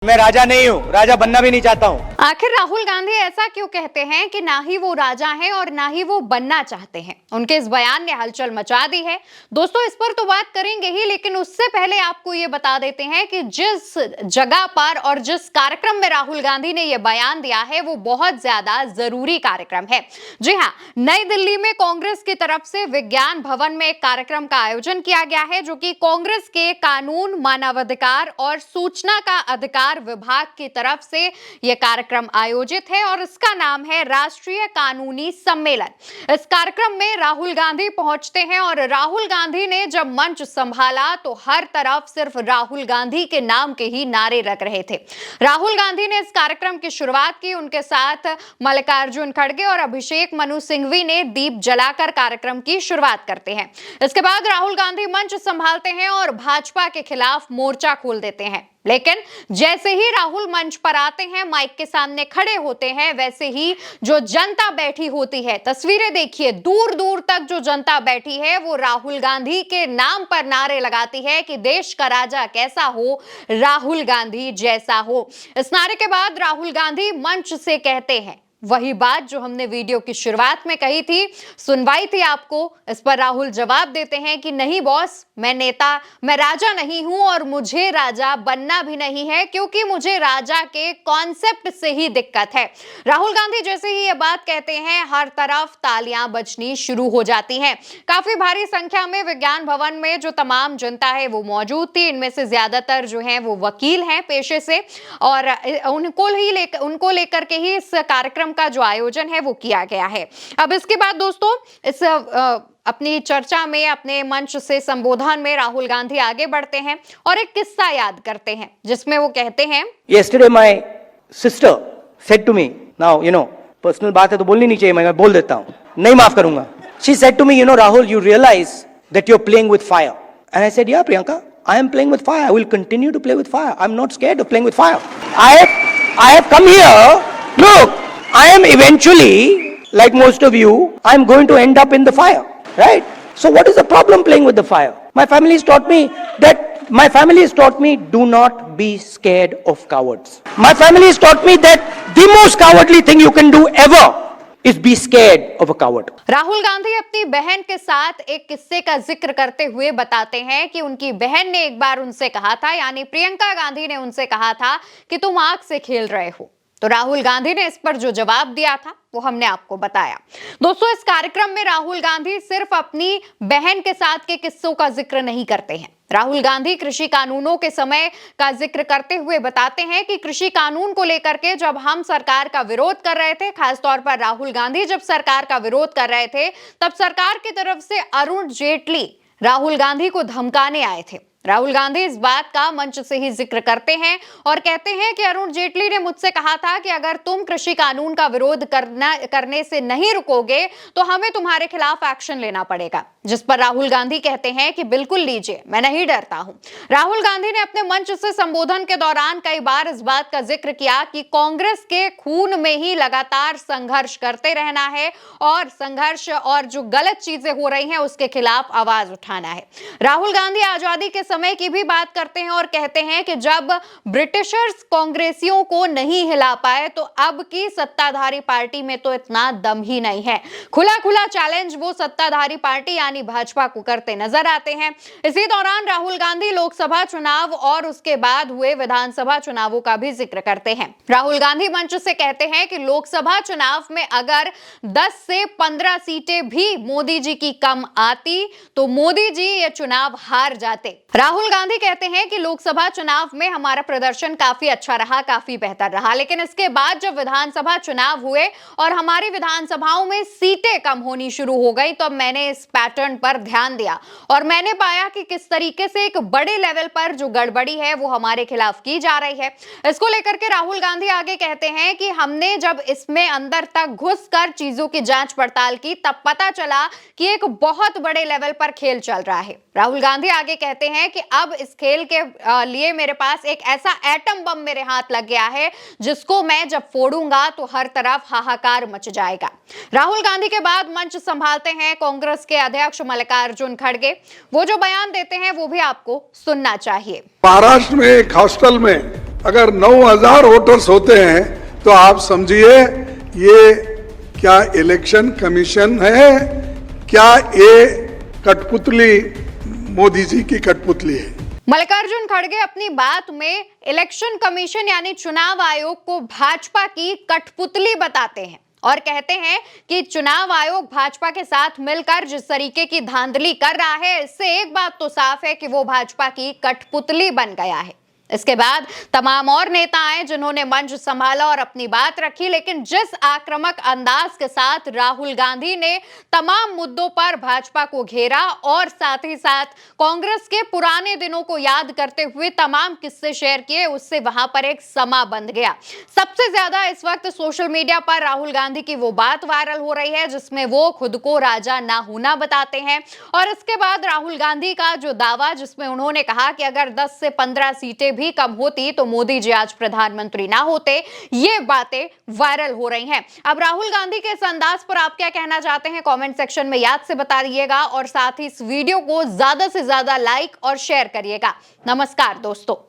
मैं राजा नहीं हूँ, राजा बनना भी नहीं चाहता हूँ। आखिर राहुल गांधी ऐसा क्यों कहते हैं कि ना ही वो राजा हैं और ना ही वो बनना चाहते हैं? उनके इस बयान ने हलचल मचा दी है। दोस्तों, इस पर तो बात करेंगे ही, लेकिन उससे पहले आपको ये बता देते हैं कि जिस जगह पर और जिस कार्यक्रम में राहुल गांधी ने ये बयान दिया है वो बहुत ज्यादा जरूरी कार्यक्रम है। जी हाँ, नई दिल्ली में कांग्रेस की तरफ से विज्ञान भवन में एक कार्यक्रम का आयोजन किया गया है, जो कि कांग्रेस के कानून, मानवाधिकार और सूचना का अधिकार विभाग की तरफ से यह कार्यक्रम आयोजित है और इसका नाम है राष्ट्रीय कानूनी सम्मेलन। इस कार्यक्रम में राहुल गांधी पहुंचते हैं और राहुल गांधी ने जब मंच संभाला तो हर तरफ सिर्फ राहुल गांधी के नाम के ही नारे लग रहे थे। राहुल गांधी ने इस कार्यक्रम की शुरुआत की। उनके साथ मल्लिकार्जुन खड़गे और अभिषेक मनु सिंघवी ने दीप जलाकर कार्यक्रम की शुरुआत करते हैं। इसके बाद राहुल गांधी मंच संभालते हैं और भाजपा के खिलाफ मोर्चा खोल देते हैं। लेकिन जैसे ही राहुल मंच पर आते हैं, माइक के सामने खड़े होते हैं, वैसे ही जो जनता बैठी होती है, तस्वीरें देखिए, दूर दूर तक जो जनता बैठी है वो राहुल गांधी के नाम पर नारे लगाती है कि देश का राजा कैसा हो, राहुल गांधी जैसा हो। इस नारे के बाद राहुल गांधी मंच से कहते हैं वही बात जो हमने वीडियो की शुरुआत में कही थी, सुनवाई थी आपको। इस पर राहुल जवाब देते हैं कि नहीं बॉस, मैं राजा नहीं हूं और मुझे राजा बनना भी नहीं है, क्योंकि मुझे राजा के कॉन्सेप्ट से ही दिक्कत है। राहुल गांधी जैसे ही ये बात कहते हैं, हर तरफ तालियां बजनी शुरू हो जाती हैं। काफी भारी संख्या में विज्ञान भवन में जो तमाम जनता है वो मौजूद थी। इनमें से ज्यादातर जो है वो वकील हैं पेशे से, और उनको लेकर के ही इस कार्यक्रम का जो आयोजन है वो किया गया है। अब इसके बाद दोस्तों, इस अपनी चर्चा में, अपने मंच से संबोधन में राहुल गांधी आगे बढ़ते हैं और एक किस्सा याद करते हैं, जिसमें वो कहते हैं, Yesterday my sister said to me, now you know, personal बात है तो बोलनी नहीं चाहिए, मैं बोल देता हूँ, नहीं माफ करूंगा। She said to me, you know Rahul, you realize that you're playing with fire. And I said, yeah Priyanka, I am playing with fire. I will continue to play with fire. I'm not scared of playing with fire. I have come here. Look, I am eventually, like most of you, I'm going to end up in the fire, right? So what is the problem playing with the fire? My family has taught me do not be scared of cowards. My family has taught me that the most cowardly thing you can do ever is be scared of a coward. Rahul Gandhi अपनी बहन के साथ एक किस्से का जिक्र करते हुए बताते हैं कि उनकी बहन ने एक बार उनसे कहा था, यानी प्रियंका गांधी ने उनसे कहा था कि तुम आग से खेल रहे हो। तो राहुल गांधी ने इस पर जो जवाब दिया था वो हमने आपको बताया। दोस्तों, इस कार्यक्रम में राहुल गांधी सिर्फ अपनी बहन के साथ के किस्सों का जिक्र नहीं करते हैं। राहुल गांधी कृषि कानूनों के समय का जिक्र करते हुए बताते हैं कि कृषि कानून को लेकर के जब हम सरकार का विरोध कर रहे थे, खासतौर पर राहुल गांधी जब सरकार का विरोध कर रहे थे, तब सरकार की तरफ से अरुण जेटली राहुल गांधी को धमकाने आए थे। राहुल गांधी इस बात का मंच से ही जिक्र करते हैं और कहते हैं कि अरुण जेटली ने मुझसे कहा था कि अगर तुम कृषि कानून का विरोध करने से नहीं रुकोगे तो हमें तुम्हारे खिलाफ एक्शन लेना पड़ेगा। जिस पर राहुल गांधी कहते हैं कि बिल्कुल लीजिए, मैं नहीं डरता हूं। राहुल गांधी ने अपने मंच से संबोधन के दौरान कई बार इस बात का जिक्र किया कि कांग्रेस के खून में ही लगातार संघर्ष करते रहना है और संघर्ष और जो गलत चीजें हो रही हैं उसके खिलाफ आवाज उठाना है। राहुल गांधी आजादी के समय की भी बात करते हैं और कहते हैं कि जब ब्रिटिशर्स कांग्रेसियों को नहीं हिला पाए तो अब की सत्ताधारी पार्टी में तो इतना दम ही नहीं है। खुला खुला चैलेंज वो सत्ताधारी पार्टी यानी भाजपा को करते नजर आते हैं। इसी दौरान राहुल गांधी लोकसभा चुनाव और उसके बाद हुए विधानसभा चुनावों का भी जिक्र करते हैं। राहुल गांधी मंच से कहते हैं कि लोकसभा चुनाव में अगर 10 से 15 सीटें भी मोदी जी की कम आती तो मोदी जी ये चुनाव हार जाते। राहुल गांधी कहते हैं कि लोकसभा चुनाव में हमारा प्रदर्शन काफी अच्छा रहा, काफी बेहतर रहा, लेकिन इसके बाद जब विधानसभा चुनाव हुए और हमारी विधानसभाओं में सीटें कम होनी शुरू हो गई तो मैंने इस पैटर्न पर ध्यान दिया और मैंने पाया कि किस तरीके से एक बड़े लेवल पर जो गड़बड़ी है वो हमारे खिलाफ की जा रही है। इसको लेकर के राहुल गांधी आगे कहते हैं कि हमने जब इसमें अंदर तक घुसकर चीजों की जांच पड़ताल की तब पता चला कि एक बहुत बड़े लेवल पर खेल चल रहा है। राहुल गांधी आगे कहते हैं कि अब इस खेल के लिए मेरे पास एक ऐसा एटम बम मेरे हाथ लग गया है जिसको मैं जब फोड़ूंगा तो हर तरफ हाहाकार मच जाएगा। राहुल गांधी के बाद मंच संभालते हैं कांग्रेस के अध्यक्ष मल्लिकार्जुन खड़गे। वो जो बयान देते हैं वो भी आपको सुनना चाहिए। महाराष्ट्र में एक हॉस्टल में अगर 9,000 वोटर्स होते हैं तो आप समझिए ये क्या इलेक्शन कमीशन है, क्या ये कठपुतली मोदी जी की कठपुतली है। मल्लिकार्जुन खड़गे अपनी बात में इलेक्शन कमीशन यानी चुनाव आयोग को भाजपा की कठपुतली बताते हैं और कहते हैं कि चुनाव आयोग भाजपा के साथ मिलकर जिस तरीके की धांधली कर रहा है, इससे एक बात तो साफ है कि वो भाजपा की कठपुतली बन गया है। इसके बाद तमाम और नेता आए जिन्होंने मंच संभाला और अपनी बात रखी, लेकिन जिस आक्रामक अंदाज के साथ राहुल गांधी ने तमाम मुद्दों पर भाजपा को घेरा और साथ ही साथ कांग्रेस के पुराने दिनों को याद करते हुए तमाम किस्से शेयर किए, उससे वहां पर एक समा बंध गया। सबसे ज्यादा इस वक्त सोशल मीडिया पर राहुल गांधी की वो बात वायरल हो रही है जिसमें वो खुद को राजा ना होना बताते हैं और इसके बाद राहुल गांधी का जो दावा जिसमें उन्होंने कहा कि अगर 10 से 15 सीटें भी कम होती तो मोदी जी आज प्रधानमंत्री ना होते, ये बातें वायरल हो रही हैं। अब राहुल गांधी के इस अंदाज पर आप क्या कहना चाहते हैं कमेंट सेक्शन में याद से बता दीजिएगा और साथ ही इस वीडियो को ज्यादा से ज्यादा लाइक और शेयर करिएगा। नमस्कार दोस्तों।